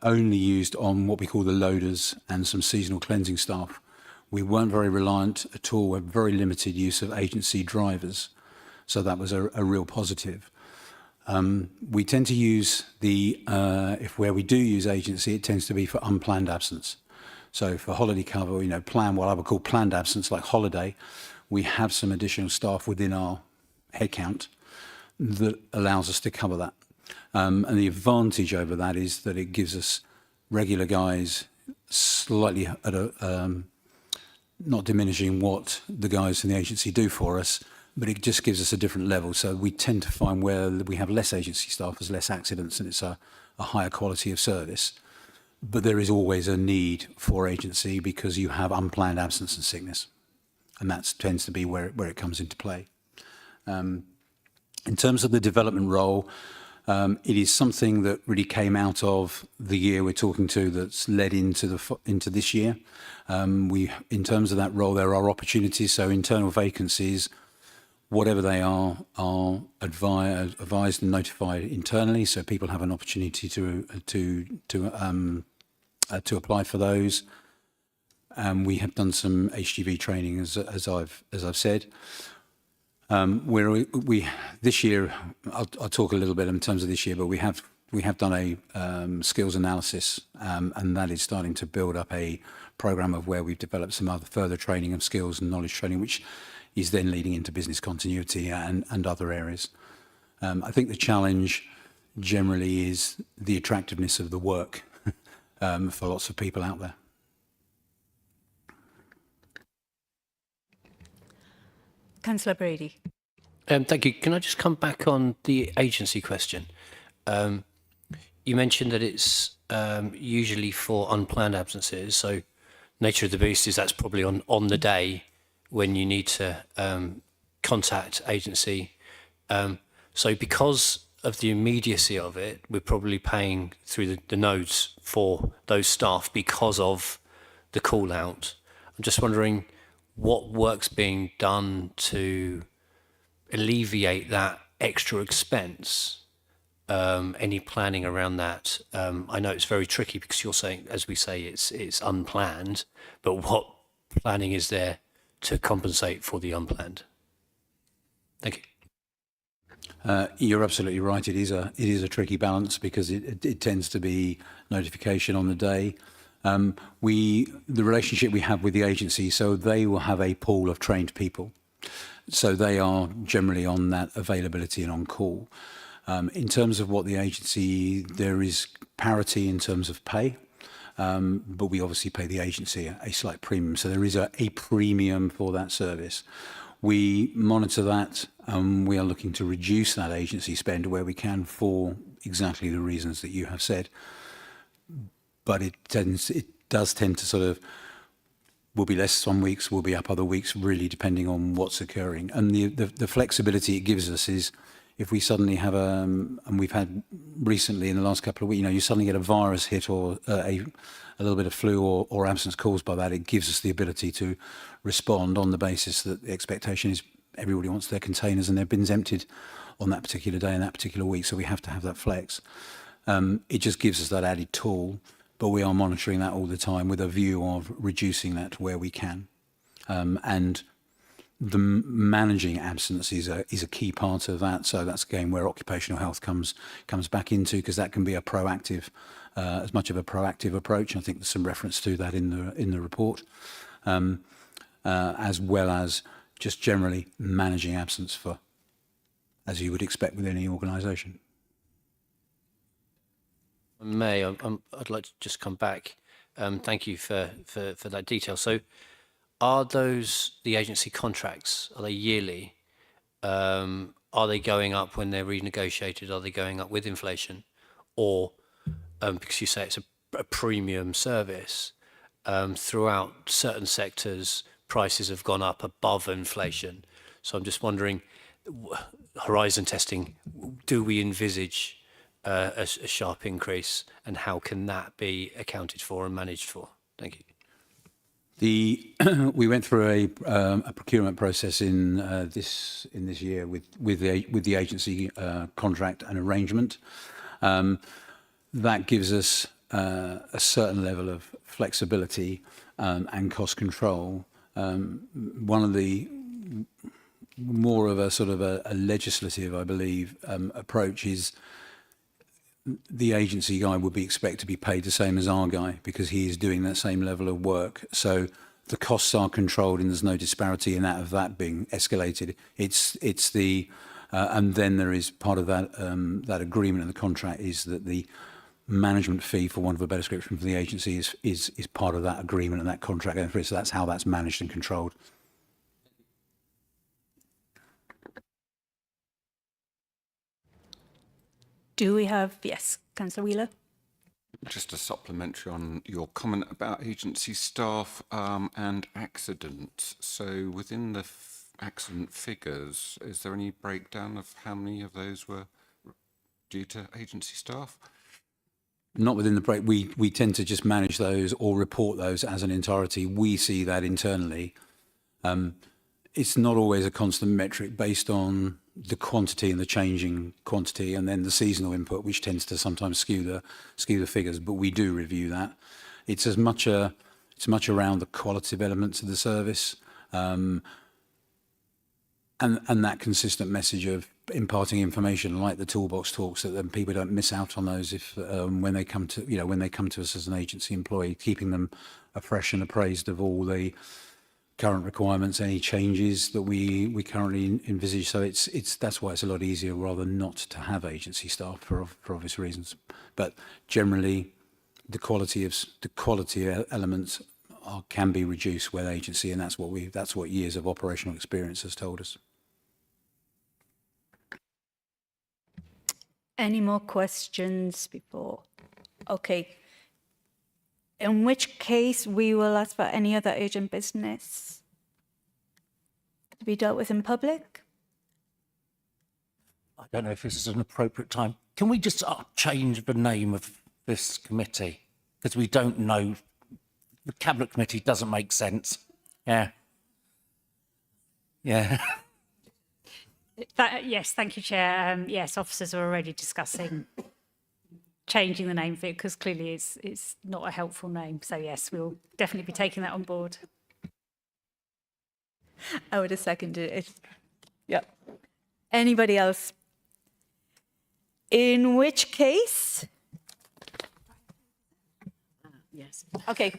only used on what we call the loaders and some seasonal cleansing staff. We weren't very reliant at all. We had very limited use of agency drivers. So that was a real positive. We tend to use if where we do use agency, it tends to be for unplanned absence. So for holiday cover, what I would call planned absence, like holiday, we have some additional staff within our headcount that allows us to cover that. And the advantage over that is that it gives us regular guys slightly at not diminishing what the guys in the agency do for us, but it just gives us a different level. So we tend to find where we have less agency staff, there's less accidents, and it's a higher quality of service. But there is always a need for agency because you have unplanned absence and sickness. And that tends to be where it comes into play. In terms of the development role, it is something that really came out of the year we're talking to that's led into this year. In terms of that role, there are opportunities, so internal vacancies, whatever they are advised and notified internally, so people have an opportunity to apply for those. We have done some HGV training, as I've said. This year, I'll talk a little bit in terms of this year, but we have done a skills analysis, and that is starting to build up a program of where we've developed some other further training of skills and knowledge training, which is then leading into business continuity and other areas. I think the challenge generally is the attractiveness of the work for lots of people out there. Councillor Brady. Thank you. Can I just come back on the agency question? You mentioned that it's usually for unplanned absences. So nature of the beast is that's probably on the day when you need to contact agency. So because of the immediacy of it, we're probably paying through the nodes for those staff because of the call out. I'm just wondering what work's being done to alleviate that extra expense, any planning around that. I know it's very tricky because you're saying, as we say, it's unplanned, but what planning is there to compensate for the unplanned? Thank you. You're absolutely right. It is a tricky balance because it tends to be notification on the day. The relationship we have with the agency, so they will have a pool of trained people. So they are generally on that availability and on call. In terms of what the agency, there is parity in terms of pay, but we obviously pay the agency a slight premium. So there is a premium for that service. We monitor that. We are looking to reduce that agency spend where we can for exactly the reasons that you have said. But it does tend to sort of, will be less some weeks, will be up other weeks, really depending on what's occurring. And the flexibility it gives us is if we suddenly have and we've had recently in the last couple of weeks, you suddenly get a virus hit or a little bit of flu or absence caused by that, it gives us the ability to respond on the basis that the expectation is everybody wants their containers and their bins emptied on that particular day and that particular week. So we have to have that flex. It just gives us that added tool. But we are monitoring that all the time with a view of reducing that where we can. And the managing absence is a key part of that. So that's again where occupational health comes back into, because that can be a proactive, as much of a proactive approach. I think there's some reference to that in the report, as well as just generally managing absence for, as you would expect with any organisation. I'd like to just come back. Thank you for that detail. So are those the agency contracts? Are they yearly? Are they going up when they're renegotiated? Are they going up with inflation? Or because you say it's a premium service, throughout certain sectors, prices have gone up above inflation. So I'm just wondering, horizon testing, do we envisage a sharp increase, and how can that be accounted for and managed for? Thank you. We went through a procurement process in this year with the agency contract and arrangement. That gives us a certain level of flexibility and cost control. One of the more of a sort of a legislative, I believe, approach is the agency guy would be expected to be paid the same as our guy because he is doing that same level of work. So the costs are controlled and there's no disparity in that of that being escalated. It's the and then there is part of that that agreement in the contract is that the management fee, for want of a better description, for the agency is part of that agreement and that contract. So that's how that's managed and controlled. Do we have, yes, Councillor Wheeler? Just a supplementary on your comment about agency staff and accidents. So within the accident figures, is there any breakdown of how many of those were due to agency staff? Not within the break. We tend to just manage those or report those as an entirety. We see that internally. It's not always a constant metric based on the quantity and the changing quantity, and then the seasonal input, which tends to sometimes skew the figures. But we do review that. It's as much around the qualitative elements of the service, and that consistent message of imparting information, like the toolbox talks, that then people don't miss out on those if when they come to us as an agency employee, keeping them afresh and appraised of all the current requirements, any changes that we currently envisage. So that's why it's a lot easier rather not to have agency staff for obvious reasons. But generally, the quality elements can be reduced with agency, and that's what years of operational experience has told us. Any more questions before? Okay. In which case, we will ask for any other urgent business to be dealt with in public. I don't know if this is an appropriate time. Can we just change the name of this committee? Because we don't know. The Cabinet Committee doesn't make sense. Yeah. Yeah. Yes, thank you, Chair. Yes, officers are already discussing changing the name of it because clearly it's not a helpful name. So yes, we'll definitely be taking that on board. I would have seconded it. Yeah. Anybody else? In which case? Yes. Okay.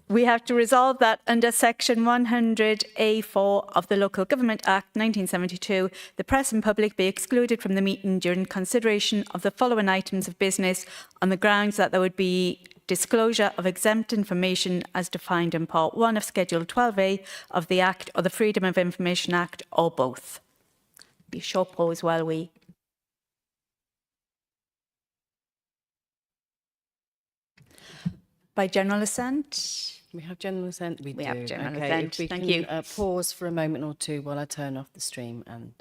We have to resolve that under Section 100A4 of the Local Government Act 1972, the press and public be excluded from the meeting during consideration of the following items of business on the grounds that there would be disclosure of exempt information as defined in Part 1 of Schedule 12A of the Act or the Freedom of Information Act, or both. Be a short pause while we... By general assent? We have general assent. We We do. have general okay, assent. If we Thank can, you. Pause for a moment or two while I turn off the stream and.